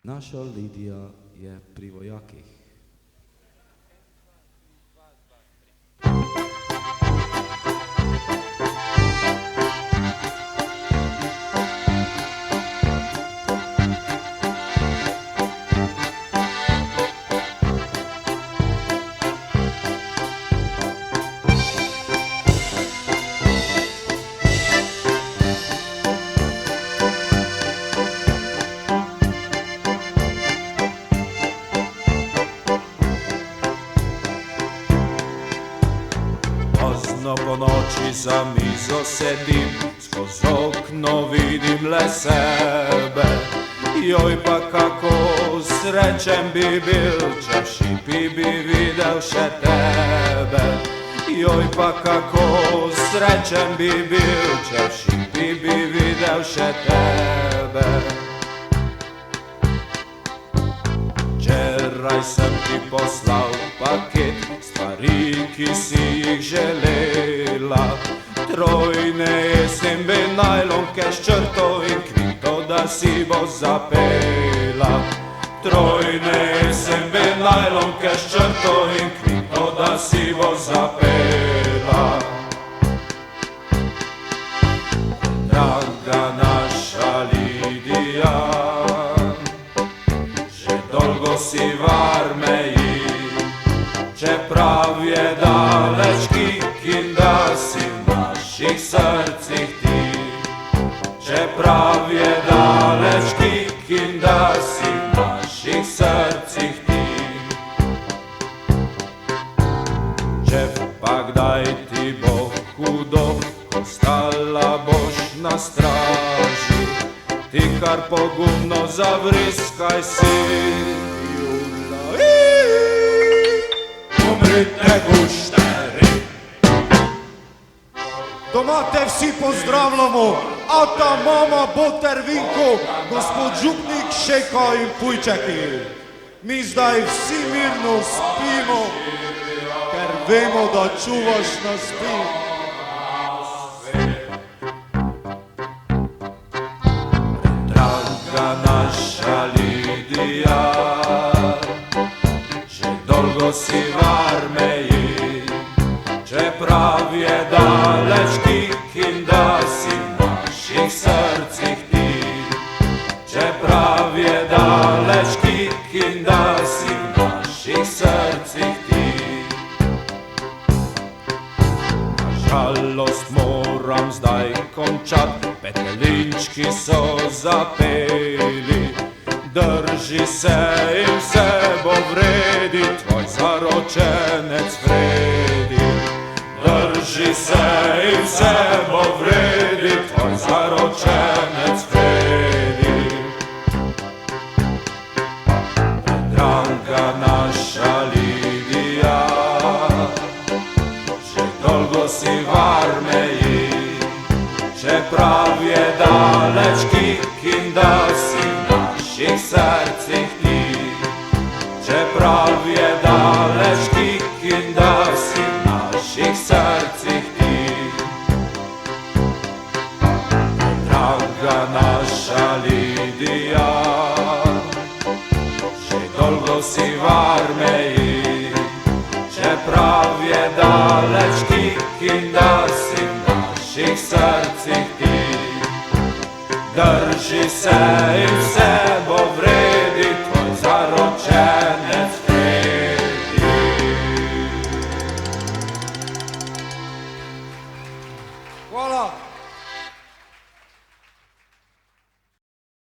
Naša Lidija je pri vojakih. Pozno po noči za mizo sedim, skoz okno vidim le sebe. Joj, pa kako srečen bi bil, če v šipi bi videl še tebe. Joj, pa kako srečen bi bil, če v šipi bi videl še tebe. Včeraj sem ti poslal paket stvari, ki si jih želela. Trojne SMB najlonke s črto in kvito, da si bo zapela. Trojne SMB najlonke s črto in kvito, da si bo zapela. Draga naša Lidija, dolgo si v armeji, čeprav je daleč Kik in da si v naših srcih ti. Čeprav je daleč Kik in da si v naših srcih ti. Če pa kdaj ti bo hudo, ko stala boš na straži, ti kar pogumno zavriskaj si. Umrite gušteri. Doma te vsi pozdravljamo, ata, mama, boter, vinko, gospod župnik, šejka in pujčeki. Mi zdaj vsi mirno spimo, ker vemo, da čuvaš nas ti. Draga naša Lidija, že dolgo si v armeji, čeprav je daleč Kik in da si v naših srcih ti. Čeprav je daleč Kik in da si v naših srcih ti. Na žalost moram zdaj končat, petelinčki so zapeli. Drži se in vse bo vredi, tvoj zaročenec Fredi. Drži se in vse bo vredi, tvoj zaročenec Fredi. Draga naša Lidija, že dolgo si v armeji, čeprav je daleč Kik in da si v naših srcih ti. Čeprav je daleč Kik in da si v naših srcih ti. Draga naša Lidija, že dolgo si v armeji, čeprav je daleč Kik in da si v naših srcih ti. Drži se in vse bo vredi, tvoj zaročenec Fredi. Hvala.